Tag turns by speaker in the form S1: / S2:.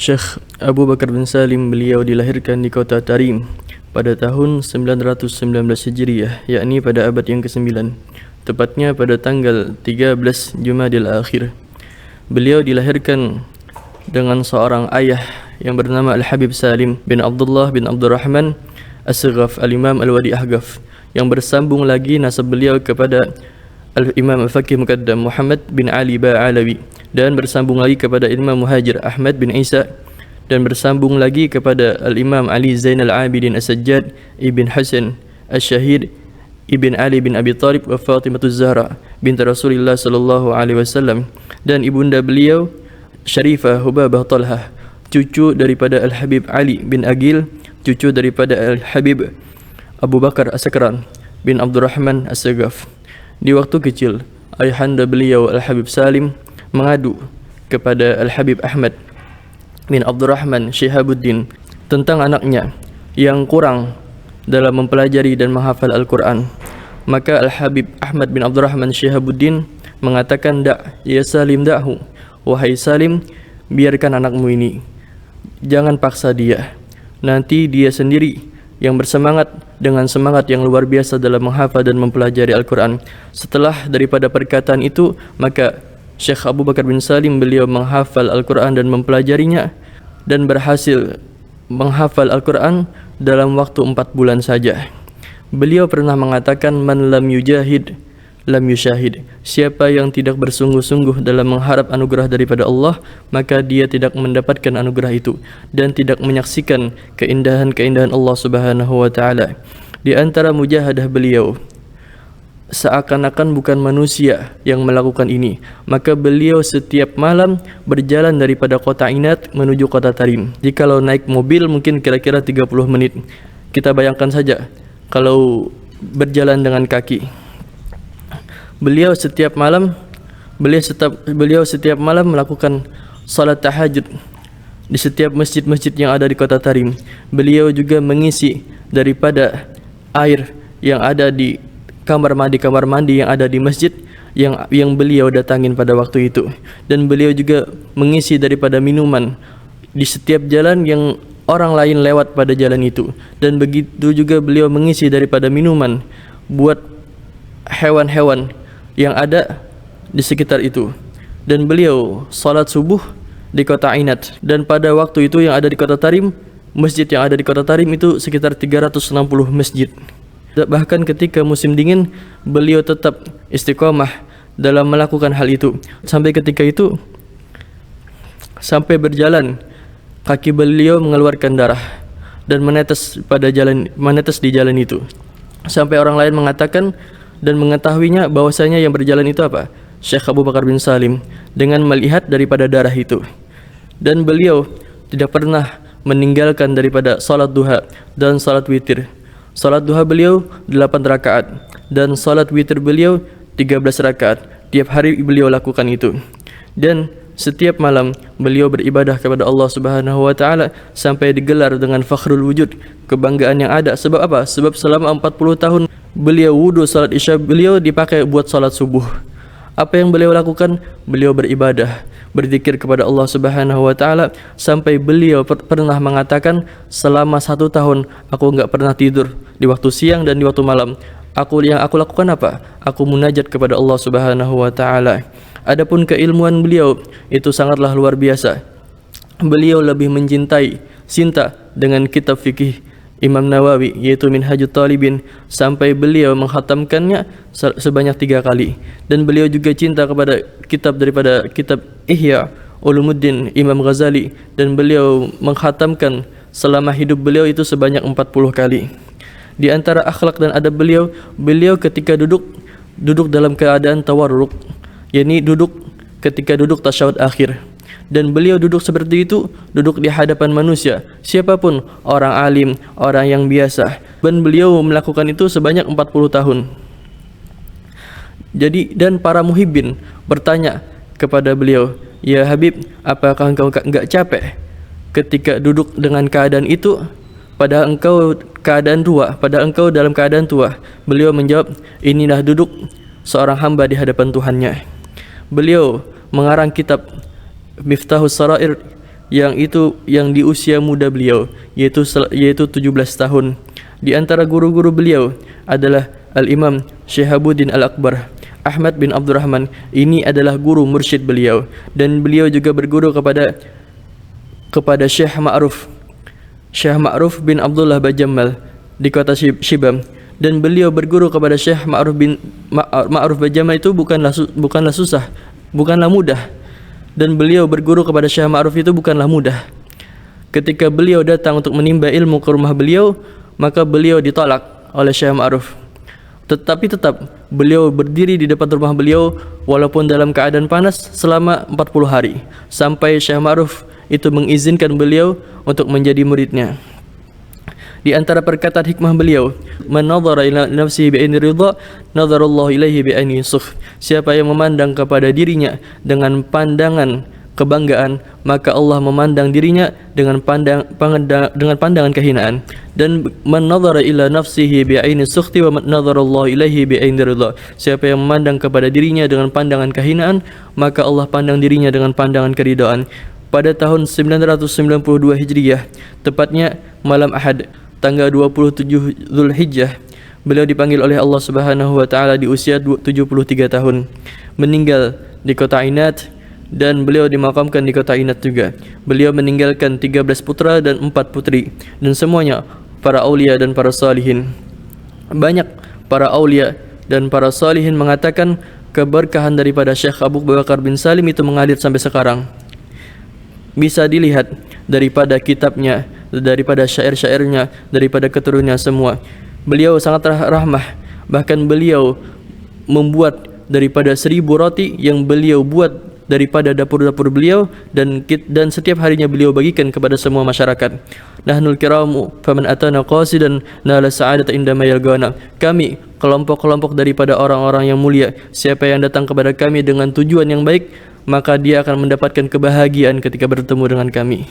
S1: Syekh Abu Bakar bin Salim, beliau dilahirkan di kota Tarim pada tahun 919 Hijriah, yakni pada abad yang ke-9, tepatnya pada tanggal 13 Jumadil Akhir. Beliau dilahirkan dengan seorang ayah yang bernama Al-Habib Salim bin Abdullah bin Abdurrahman As-Saghaf Al-Imam Al-Wadi Ahghaf, yang bersambung lagi nasab beliau kepada Al-Imam Al-Faqih Muqaddam Muhammad bin Ali Ba'alawi, dan bersambung lagi kepada Imam Muhajir Ahmad bin Isa, dan bersambung lagi kepada Al-Imam Ali Zainal Abidin As-Sajjad Ibn Hasan As-Syahid Ibn Ali bin Abi Talib wa Fatimatuz Zahra bint Rasulullah sallallahu alaihi wasallam, dan ibunda beliau Syarifah Hubabah Talhah, cucu daripada Al-Habib Ali bin Agil, cucu daripada Al-Habib Abu Bakar As-Sakran bin Abdurrahman As-Saghaf. Di waktu kecil, ayahanda beliau Al-Habib Salim mengadu kepada Al-Habib Ahmad bin Abdurrahman Syihabuddin tentang anaknya yang kurang dalam mempelajari dan menghafal Al-Quran. Maka Al-Habib Ahmad bin Abdurrahman Syihabuddin mengatakan, ya Salim, da'hu, wahai Salim, biarkan anakmu ini, jangan paksa dia, nanti dia sendiri yang bersemangat dengan semangat yang luar biasa dalam menghafal dan mempelajari Al-Quran. Setelah daripada perkataan itu, maka Syekh Abu Bakar bin Salim, beliau menghafal Al-Quran dan mempelajarinya, dan berhasil menghafal Al-Quran dalam waktu 4 bulan saja. Beliau pernah mengatakan, man lam yujahid lam yusyahid, siapa yang tidak bersungguh-sungguh dalam mengharap anugerah daripada Allah, maka dia tidak mendapatkan anugerah itu dan tidak menyaksikan keindahan-keindahan Allah Subhanahu wa taala. Di antara mujahadah beliau, seakan-akan bukan manusia yang melakukan ini, maka beliau setiap malam berjalan daripada kota Inat menuju kota Tarim. Jikalau naik mobil mungkin kira-kira 30 menit. Kita bayangkan saja kalau berjalan dengan kaki. Beliau setiap malam melakukan salat tahajud di setiap masjid-masjid yang ada di kota Tarim. Beliau juga mengisi daripada air yang ada di kamar mandi yang ada di masjid yang beliau datangin pada waktu itu, dan beliau juga mengisi daripada minuman di setiap jalan yang orang lain lewat pada jalan itu, dan begitu juga beliau mengisi daripada minuman buat hewan-hewan yang ada di sekitar itu. Dan beliau salat subuh di kota Ainat, dan pada waktu itu yang ada di kota Tarim, masjid yang ada di kota Tarim itu sekitar 360 masjid. Bahkan ketika musim dingin, beliau tetap istiqomah dalam melakukan hal itu. Sampai ketika itu, sampai berjalan, kaki beliau mengeluarkan darah dan menetes di jalan itu. Sampai orang lain mengatakan dan mengetahuinya bahwasanya yang berjalan itu apa? Syekh Abu Bakar bin Salim, dengan melihat daripada darah itu. Dan beliau tidak pernah meninggalkan daripada salat duha dan salat witir. Salat duha beliau 8 rakaat dan salat witir beliau 13 rakaat. Tiap hari beliau lakukan itu. Dan setiap malam beliau beribadah kepada Allah Subhanahu wa taala sampai digelar dengan fakhrul wujud, kebanggaan yang ada. Sebab apa? Sebab selama 40 tahun beliau wudu salat isya beliau dipakai buat salat subuh. Apa yang beliau lakukan? Beliau beribadah, berzikir kepada Allah Subhanahu wa taala, sampai beliau pernah mengatakan, selama 1 tahun aku enggak pernah tidur di waktu siang dan di waktu malam. Yang aku lakukan apa? Aku munajat kepada Allah Subhanahu wa taala. Adapun keilmuan beliau itu sangatlah luar biasa. Beliau lebih cinta dengan kitab fikih Imam Nawawi, yaitu Minhajut Talibin, sampai beliau menghatamkannya sebanyak 3 kali. Dan beliau juga cinta kepada daripada kitab Ihya Ulumuddin Imam Ghazali, dan beliau menghatamkan selama hidup beliau itu sebanyak 40 kali. Di antara akhlak dan adab beliau ketika duduk dalam keadaan tawarruk, yakni ketika duduk tasyahud akhir. Dan beliau duduk seperti itu, duduk di hadapan manusia, siapapun, orang alim, orang yang biasa. Dan beliau melakukan itu sebanyak 40 tahun. Jadi, dan para muhibbin bertanya kepada beliau, ya Habib, apakah engkau enggak capek ketika duduk dengan keadaan itu? Padahal engkau dalam keadaan tua. Beliau menjawab, inilah duduk seorang hamba di hadapan Tuhannya. Beliau mengarang kitab Miftahus Sarair yang di usia muda beliau, yaitu 17 tahun. Di antara guru-guru beliau adalah Al-Imam Syihabuddin Al-Akbar, Ahmad bin Abdurrahman. Ini adalah guru mursyid beliau, dan beliau juga berguru kepada Syekh Ma'ruf bin Abdullah Bajamal di kota Shibam, dan beliau berguru kepada Syekh Ma'ruf Bajamal itu bukanlah susah, bukanlah mudah, dan beliau berguru kepada Syekh Ma'ruf itu bukanlah mudah. Ketika beliau datang untuk menimba ilmu ke rumah beliau, maka beliau ditolak oleh Syekh Ma'ruf. Tetapi tetap beliau berdiri di depan rumah beliau walaupun dalam keadaan panas selama 40 hari, sampai Syekh Ma'ruf itu mengizinkan beliau untuk menjadi muridnya. Di antara perkataan hikmah beliau, "Man nadhara ila nafsihi bi aini ridha, nadharallahu ilaihi bi aini sukh." Siapa yang memandang kepada dirinya dengan pandangan kebanggaan, maka Allah memandang dirinya dengan pandangan kehinaan. Dan man nadhara ila nafsihi bi aini sukhti wa man nadharallahu ilaihi bi aini ridha. Siapa yang memandang kepada dirinya dengan pandangan kehinaan, maka Allah pandang dirinya dengan pandangan keridhaan. Pada tahun 992 Hijriah, tepatnya malam Ahad, tanggal 27 Zulhijjah, beliau dipanggil oleh Allah Subhanahu wa taala di usia 73 tahun, meninggal di kota Ainat, dan beliau dimakamkan di kota Ainat juga. Beliau meninggalkan 13 putra dan 4 putri, dan semuanya para aulia dan para salihin. Banyak para aulia dan para salihin mengatakan keberkahan daripada Syekh Abu Bakar bin Salim itu mengalir sampai sekarang. Bisa dilihat daripada kitabnya, daripada syair-syairnya, daripada keturunannya semua. Beliau sangat rahmah. Bahkan beliau membuat daripada 1000 roti yang beliau buat daripada dapur-dapur beliau, dan setiap harinya beliau bagikan kepada semua masyarakat. Nahnul kiramu faman atana qasidan nala sa'adata indama yalgana. Kami kelompok-kelompok daripada orang-orang yang mulia, siapa yang datang kepada kami dengan tujuan yang baik, maka dia akan mendapatkan kebahagiaan ketika bertemu dengan kami.